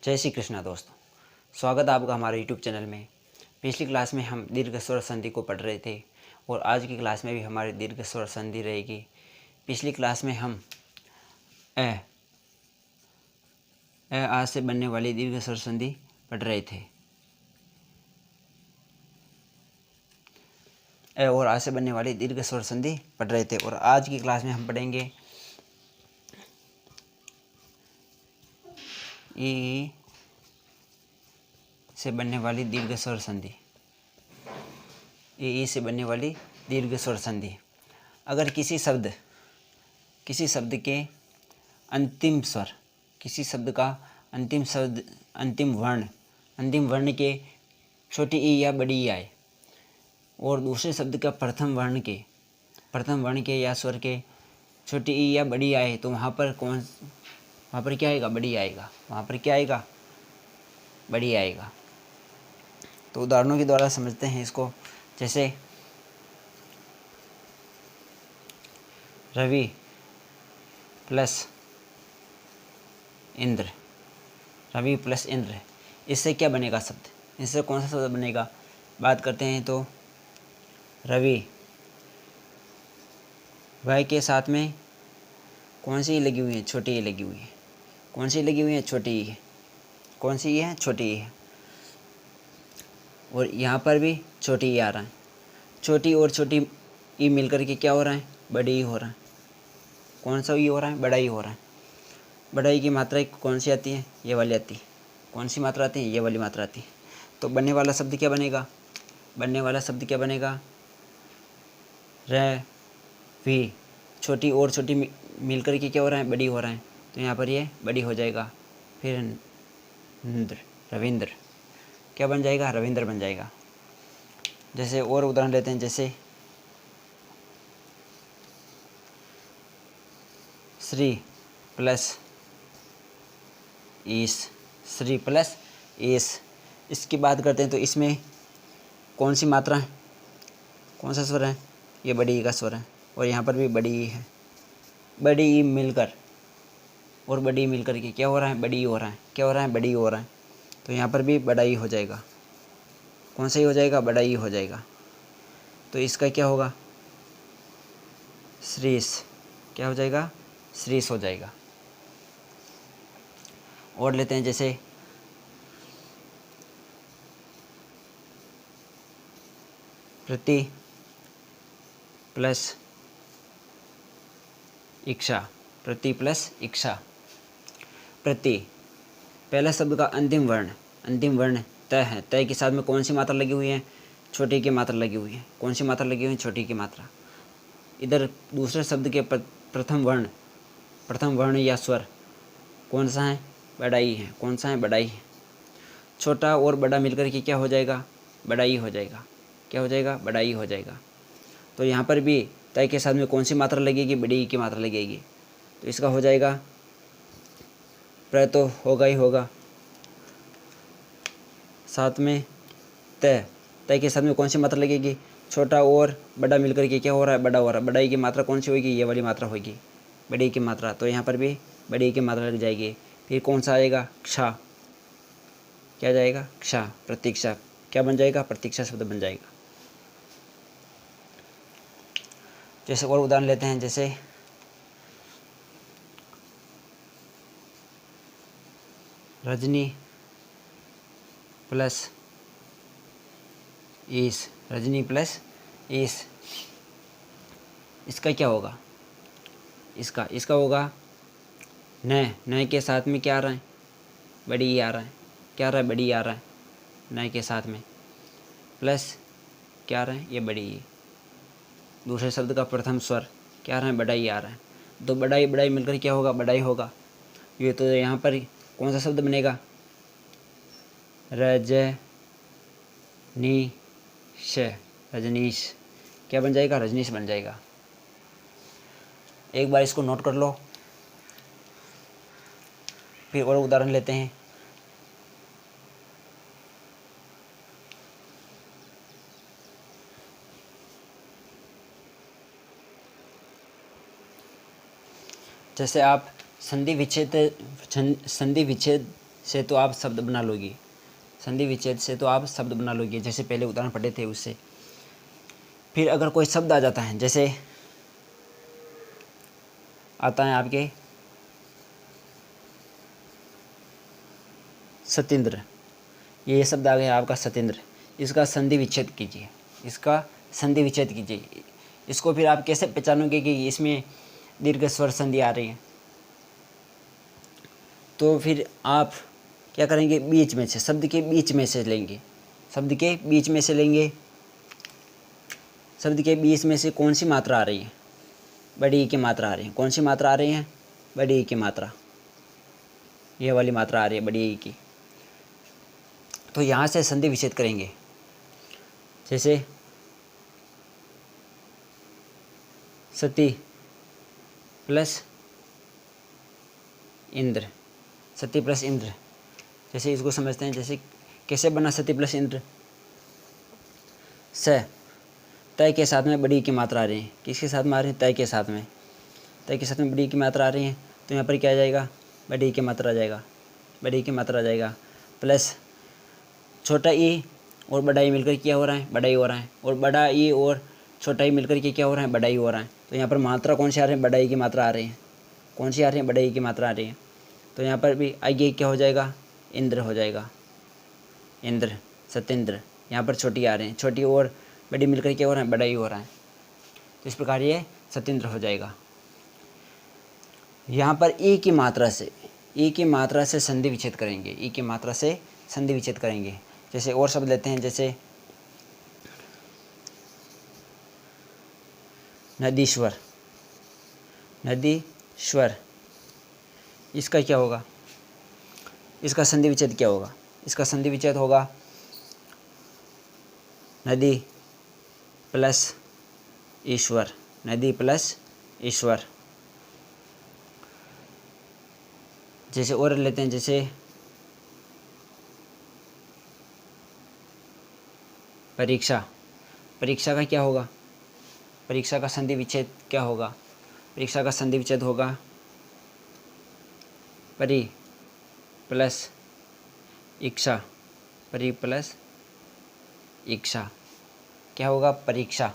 जय श्री कृष्णा दोस्तों, स्वागत है आपका हमारे यूट्यूब चैनल में। पिछली क्लास में हम दीर्घ स्वर संधि को पढ़ रहे थे और आज की क्लास में भी हमारी दीर्घ स्वर संधि रहेगी। पिछली क्लास में हम ए आ से बनने वाली दीर्घ स्वर संधि पढ़ रहे थे। ए और आ से बनने वाली दीर्घ स्वर संधि पढ़ रहे थे और आज की क्लास में हम पढ़ेंगे ई से बनने वाली दीर्घ स्वर संधि। ई से बनने वाली दीर्घ स्वर संधि। अगर किसी शब्द के अंतिम स्वर, किसी शब्द का अंतिम वर्ण के छोटी ई या बड़ी ई आए और दूसरे शब्द का प्रथम वर्ण के या स्वर के छोटी ई या बड़ी आए तो वहाँ पर क्या आएगा? बड़ी आएगा। वहाँ पर क्या आएगा? बड़ी आएगा। तो उदाहरणों के द्वारा समझते हैं इसको। जैसे रवि प्लस इंद्र, रवि प्लस इंद्र, इससे क्या बनेगा शब्द? इससे कौन सा शब्द बनेगा? बात करते हैं तो रवि, वह के साथ में कौन सी लगी हुई है? छोटी ई लगी हुई है। कौन सी लगी हुई है? छोटी ई है। कौन सी ई है? छोटी ई है। और यहाँ पर भी छोटी ई आ रहा है। छोटी और छोटी ई मिलकर के क्या हो रहा है? बड़ी ई हो रहा है। कौन सा ई हो रहा है? बड़ा ई हो रहा है। बड़ा ई की मात्रा कौन सी आती है? ये वाली आती है। कौन सी मात्रा आती है? ये वाली मात्रा आती है। तो बनने वाला शब्द क्या बनेगा? रवि, छोटी और छोटी मिलकर के क्या हो रहा है? बड़ी हो रहा है। तो यहाँ पर ये बड़ी हो जाएगा। फिर रविंद्र, क्या बन जाएगा? रविंद्र बन जाएगा। जैसे और उदाहरण लेते हैं। जैसे श्री प्लस ईश, इसकी बात करते हैं तो इसमें कौन सी मात्रा है? कौन सा स्वर है? ये बड़ी ई का स्वर है और यहाँ पर भी बड़ी ई है। बड़ी ई मिलकर के क्या हो रहा है? बड़ी ई हो रहा है। क्या हो रहा है? बड़ी ई हो रहा है। तो यहाँ पर भी बड़ा ई हो जाएगा। कौन सा ई हो जाएगा? बड़ा ई हो जाएगा। तो इसका क्या होगा? श्रीश, क्या हो जाएगा? श्रीश हो जाएगा। और लेते हैं जैसे प्रति प्लस इच्छा, प्रति पहला शब्द का अंतिम वर्ण त है। त के साथ में कौन सी मात्रा लगी हुई है? छोटी की मात्रा लगी हुई है। कौन सी मात्रा लगी हुई है? छोटी की मात्रा। इधर दूसरे शब्द के प्रथम वर्ण या स्वर कौन सा है? बड़ा ई है। कौन सा है? बड़ा ई है। छोटा और बड़ा मिलकर के क्या हो जाएगा? बड़ा ई हो जाएगा। क्या हो जाएगा? बड़ा ई हो जाएगा। तो यहाँ पर भी तय के साथ में कौन सी मात्रा लगेगी? बड़ी ई की मात्रा लगेगी। तो इसका हो जाएगा प्र, तो होगा ही होगा। साथ में तय के साथ में कौन सी मात्रा लगेगी? छोटा और बड़ा मिलकर के क्या हो रहा है? बड़ा हो रहा है। बड़ा ई की मात्रा कौन सी होगी? ये वाली मात्रा होगी, बड़ी ई की मात्रा। तो यहाँ पर भी बड़ी ई की मात्रा लग जाएगी। फिर कौन सा आएगा?क्षा, क्या जाएगा?क्षा, प्रतीक्षा। क्या बन जाएगा? प्रतीक्षा शब्द बन जाएगा। जैसे और उदाहरण लेते हैं। जैसे रजनी प्लस ईश, इसका क्या होगा? इसका होगा न के साथ में क्या आ रहा है? बड़ी ई आ रहा है। क्या आ रहा है? बड़ी ई आ रहा है। न के साथ में प्लस क्या आ रहा है? ये बड़ी ई। दूसरे शब्द का प्रथम स्वर क्या आ रहा है? बड़ा ई आ रहा है। तो बड़ा ई मिलकर क्या होगा? बड़ा ई होगा। ये तो यहाँ पर कौन सा शब्द बनेगा? रजनीश, क्या बन जाएगा? रजनीश बन जाएगा। एक बार इसको नोट कर लो। फिर और उदाहरण लेते हैं। जैसे आप संधि विच्छेद से तो आप शब्द बना लोगे, संधि विच्छेद से तो आप शब्द बना लोगे, जैसे पहले उदाहरण पढ़े थे उससे। फिर अगर कोई शब्द आ जाता है, जैसे आता है आपके सत्येंद्र, ये शब्द आ गया आपका सत्येंद्र, इसका संधि विच्छेद कीजिए, इसका संधि विच्छेद कीजिए। इसको फिर आप कैसे पहचानोगे कि इसमें दीर्घ स्वर संधि आ रही है? तो फिर आप क्या करेंगे, बीच में से, शब्द के बीच में से लेंगे, शब्द के बीच में से लेंगे। शब्द के बीच में से कौन सी मात्रा आ रही है? बड़ी ई की मात्रा आ रही है। कौन सी मात्रा आ रही है? बड़ी ई की मात्रा, ये वाली मात्रा आ रही है बड़ी ई की। तो यहाँ से संधि विच्छेद करेंगे, जैसे सती प्लस इंद्र, सती प्लस इंद्र, जैसे इसको समझते हैं। जैसे कैसे बना सती प्लस इंद्र? स तय के साथ में बड़ी की मात्रा आ रही है। किसके साथ में आ रही है? तय के साथ में। तय के साथ में बड़ी की मात्रा आ रही है, तो यहाँ पर क्या आ जाएगा? बड़ी की मात्रा आ जाएगा, बड़ी की मात्रा आ जाएगा, प्लस छोटा ई और बड़ा ई मिलकर क्या हो रहा है? बड़ा ई हो रहा है। और बड़ा ई और छोटा ई मिलकर के क्या हो रहा है? बड़ा ई हो रहा है। तो यहाँ पर मात्रा कौन सी आ रही है? बड़ा ई की मात्रा आ रही है। कौन सी आ रही है? बड़ा ई की मात्रा आ रही है। तो यहाँ पर भी आगे क्या हो जाएगा? इंद्र हो जाएगा, इंद्र, सत्येंद्र। यहाँ पर छोटी आ रही है, छोटी और बड़ी मिलकर क्या हो रहा है? बड़ा ही हो रहा है। तो इस प्रकार ये सत्येंद्र हो जाएगा। यहाँ पर ई की मात्रा से, ई की मात्रा से संधि विच्छेद करेंगे, ई की मात्रा से संधि विच्छेद करेंगे। जैसे और शब्द लेते हैं, जैसे नदीश्वर, नदीश्वर, इसका क्या होगा? इसका संधि विच्छेद क्या होगा? इसका संधि विच्छेद होगा नदी प्लस ईश्वर, नदी प्लस ईश्वर। जैसे और लेते हैं, जैसे परीक्षा, परीक्षा का क्या होगा? परीक्षा का संधि विच्छेद क्या होगा? परीक्षा का संधि विच्छेद होगा परि प्लस इक्षा, परि प्लस इक्षा। क्या होगा? परीक्षा,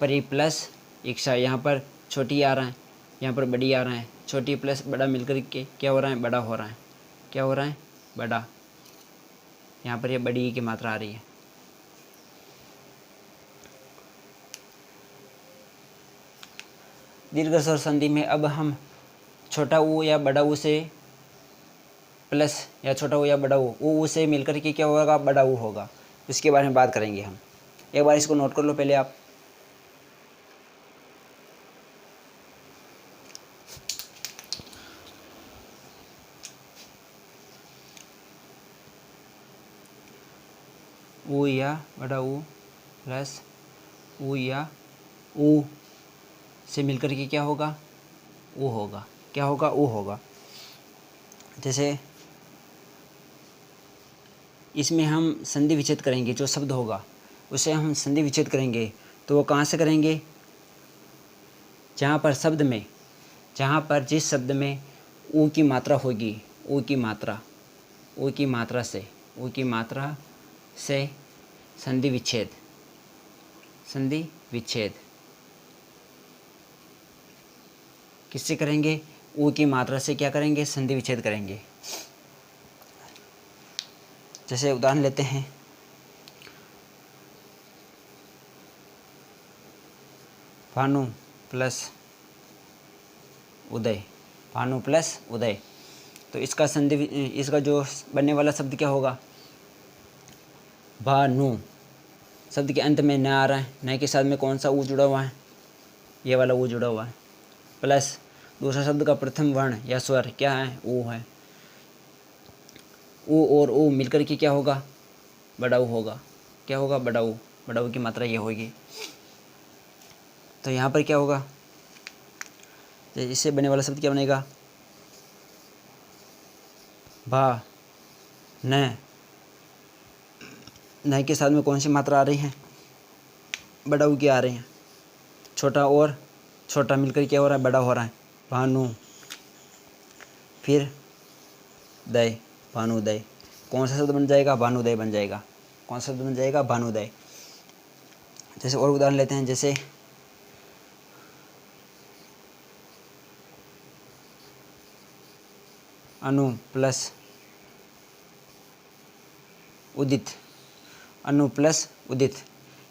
परि प्लस इक्षा। यहाँ पर छोटी आ रहा है, यहाँ पर बड़ी आ रहा है, छोटी प्लस बड़ा मिलकर के क्या हो रहा है? बड़ा हो रहा है। क्या हो रहा है? बड़ा। यहाँ पर ये बड़ी की मात्रा आ रही है। दीर्घ स्वर संधि में अब हम छोटा ऊ या बड़ा ऊ से प्लस, या छोटा ऊ या बड़ा ऊ से मिलकर के क्या होगा? बड़ा ऊ होगा। इसके बारे में बात करेंगे हम। एक बार इसको नोट कर लो पहले आप। ऊ या बड़ा ऊ प्लस ऊ या ऊ से मिलकर के क्या होगा? ऊ होगा। क्या होगा? ऊ होगा। जैसे इसमें हम संधि विच्छेद करेंगे, जो शब्द होगा उसे हम संधि विच्छेद करेंगे, तो वो कहाँ से करेंगे? जहाँ पर शब्द में, जहाँ पर जिस शब्द में ऊ की मात्रा होगी, ऊ की मात्रा, ऊ की मात्रा से, ऊ की मात्रा से संधि विच्छेद, संधि विच्छेद किससे करेंगे? ऊ की मात्रा से क्या करेंगे? संधि विच्छेद करेंगे। जैसे उदाहरण लेते हैं, भानु प्लस उदय, भानु प्लस उदय। तो इसका संधि, इसका जो बनने वाला शब्द क्या होगा? भानु। शब्द के अंत में न आ रहा है, न के साथ में कौन सा ऊ जुड़ा हुआ है? ये वाला ऊ जुड़ा हुआ है, प्लस दूसरा शब्द का प्रथम वर्ण या स्वर क्या है? ऊ है। ऊ और ऊ मिलकर के क्या होगा? बड़ा ऊ होगा। क्या होगा? बड़ा ऊ। बड़ा ऊ की मात्रा ये होगी। तो यहाँ पर क्या होगा? इससे बनने वाला शब्द क्या बनेगा? भा न के साथ में कौन सी मात्रा आ रही है? बड़ा ऊ की आ रही है। छोटा और छोटा मिलकर क्या हो रहा है? बड़ा हो रहा है, भानु। फिर भानुदय, भानुदय। कौन सा शब्द बन जाएगा? भानुदय बन जाएगा। कौन सा शब्द बन जाएगा? भानुदय। जैसे और उदाहरण लेते हैं, जैसे अनु प्लस उदित, अनु प्लस उदित,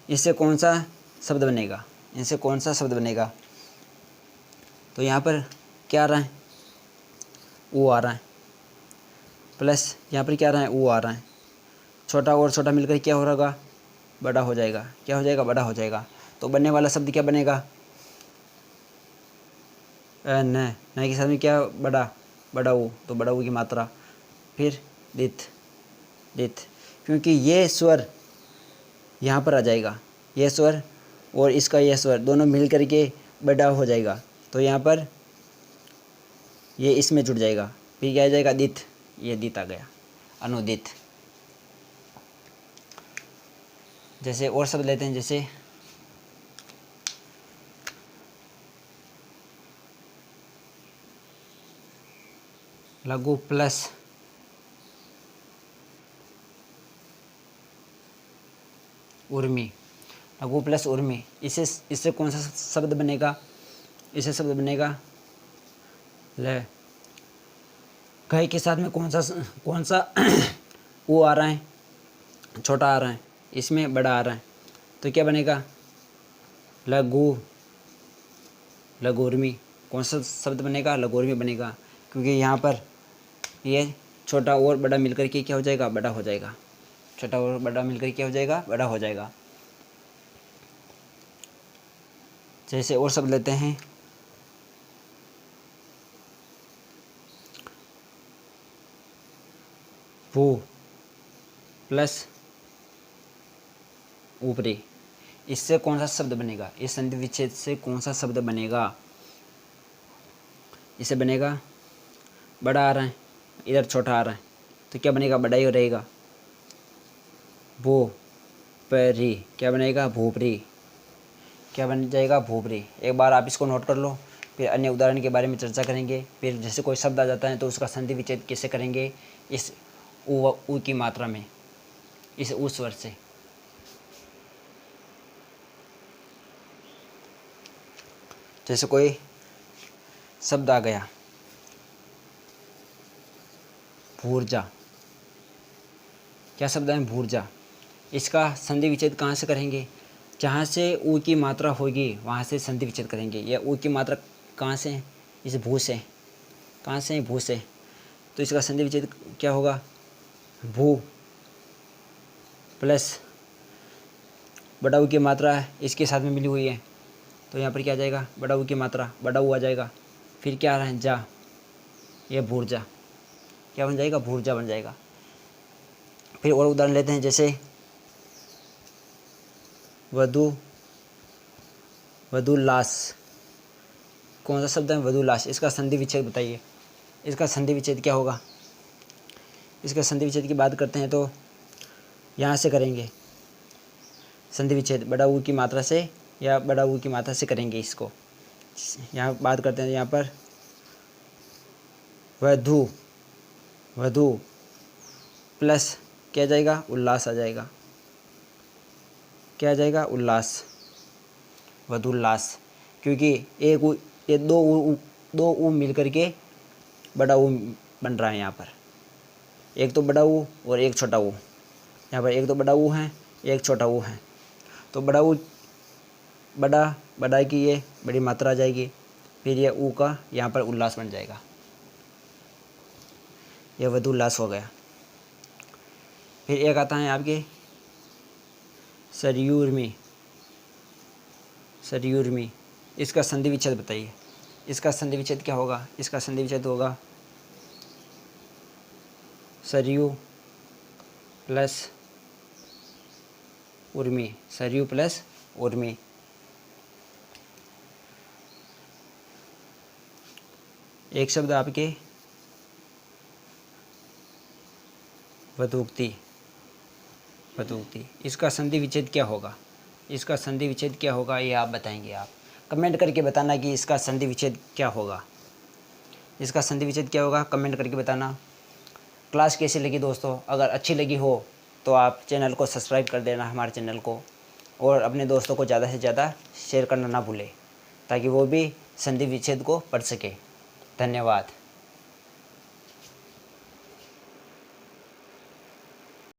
इससे कौन सा शब्द बनेगा? इनसे कौन सा शब्द बनेगा? तो यहाँ पर क्या आ रहा है? ऊ आ रहा है, प्लस यहाँ पर क्या आ रहा है? ऊ आ रहा है। छोटा और छोटा मिलकर क्या हो रहा? बड़ा हो जाएगा। क्या हो जाएगा? बड़ा हो जाएगा। तो बनने वाला शब्द क्या बनेगा? न के साथ में क्या? बड़ा, बड़ा ऊ, तो बड़ा ऊ की मात्रा। फिर दित, दित, क्योंकि ये स्वर यहाँ पर आ जाएगा, ये स्वर और इसका यह स्वर दोनों मिल करके बड़ा हो जाएगा, तो यहाँ पर ये इसमें जुड़ जाएगा। फिर क्या आ जाएगा? दित, ये दित आ गया, अनुदित। जैसे और शब्द लेते हैं, जैसे लघु प्लस उर्मी, लघु प्लस उर्मी, इससे कौन सा शब्द बनेगा? इससे शब्द बनेगा ले। घय के साथ में कौन सा वो आ रहा है? छोटा आ रहा है, इसमें बड़ा आ रहा है, तो क्या बनेगा? लघु, लघुर्मी। कौन सा शब्द बनेगा? लघुर्मी बनेगा, क्योंकि यहाँ पर ये छोटा और बड़ा मिलकर के क्या हो जाएगा? बड़ा हो जाएगा। छोटा और बड़ा मिलकर क्या हो जाएगा? बड़ा हो जाएगा। जैसे और शब्द लेते हैं, भू प्लस ऊपरी, इससे कौन सा शब्द बनेगा? इस संधि विच्छेद से कौन सा शब्द बनेगा? इसे बनेगा, बड़ा आ रहा है, इधर छोटा आ रहा है, तो क्या बनेगा? बड़ा ही रहेगा। भू परी, क्या बनेगा? भूपरी। क्या बन जाएगा? भूपरी। एक बार आप इसको नोट कर लो, फिर अन्य उदाहरण के बारे में चर्चा करेंगे। फिर जैसे कोई शब्द आ जाता है तो उसका संधि विच्छेद कैसे करेंगे? इस ऊ की मात्रा में, इस ऊ स्वर से। जैसे कोई शब्द आ गया, भूर्जा, क्या शब्द है? भूर्जा। इसका संधि विच्छेद कहाँ से करेंगे? जहाँ से ऊ की मात्रा होगी वहाँ से संधि विच्छेद करेंगे। या ऊ की मात्रा कहाँ से है? इस भू से। कहाँ से? भू से। तो इसका संधि विच्छेद क्या होगा? भू प्लस बड़ा ऊ की मात्रा इसके साथ में मिली हुई है, तो यहाँ पर क्या आ जाएगा? बड़ा ऊ की मात्रा, बड़ा ऊ आ जाएगा। फिर क्या आ रहा है? जा, ये भूर्जा। क्या बन जाएगा? भूर्जा बन जाएगा। फिर और उदाहरण लेते हैं, जैसे वधु, वधुल्लास। कौन सा शब्द है? वधुल्लास। इसका संधि विच्छेद बताइए। इसका संधि विच्छेद क्या होगा? इसका संधि विच्छेद की बात करते हैं तो यहाँ से करेंगे संधि विच्छेद, बड़ा ऊ की मात्रा से या बड़ा ऊ की मात्रा से करेंगे इसको। यहाँ बात करते हैं, यहाँ पर वधु, वधु प्लस क्या जाएगा? उल्लास आ जाएगा। क्या आ जाएगा? उल्लास, वधुल्लास। क्योंकि एक ऊ, ये दो ऊ मिल करके बड़ा ऊ बन रहा है यहाँ पर। एक तो बड़ा ऊ और एक छोटा ऊ। यहाँ पर एक तो बड़ा ऊ है, एक छोटा ऊ है, तो बड़ा ऊ, बड़ा की ये बड़ी मात्रा आ जाएगी। फिर ये ऊ का यहाँ पर उल्लास बन जाएगा, यह वधुल्लास हो गया। फिर एक आता है आपके सरयूर्मी, सरयूर्मी। इसका संधि विच्छेद बताइए। इसका संधि विच्छेद क्या होगा? इसका संधि विच्छेद होगा सरयू प्लस उर्मी, सरयू प्लस उर्मी। एक शब्द आपके वधूक्ति, वधूक्ति। इसका संधि विच्छेद क्या होगा? इसका संधि विच्छेद क्या होगा ये आप बताएंगे। आप कमेंट करके बताना कि इसका संधि विच्छेद क्या होगा। इसका संधि विच्छेद क्या होगा? कमेंट करके बताना। क्लास कैसी लगी दोस्तों? अगर अच्छी लगी हो तो आप चैनल को सब्सक्राइब कर देना, हमारे चैनल को, और अपने दोस्तों को ज़्यादा से ज़्यादा शेयर करना ना भूलें ताकि वो भी संधि विच्छेद को पढ़ सके। धन्यवाद।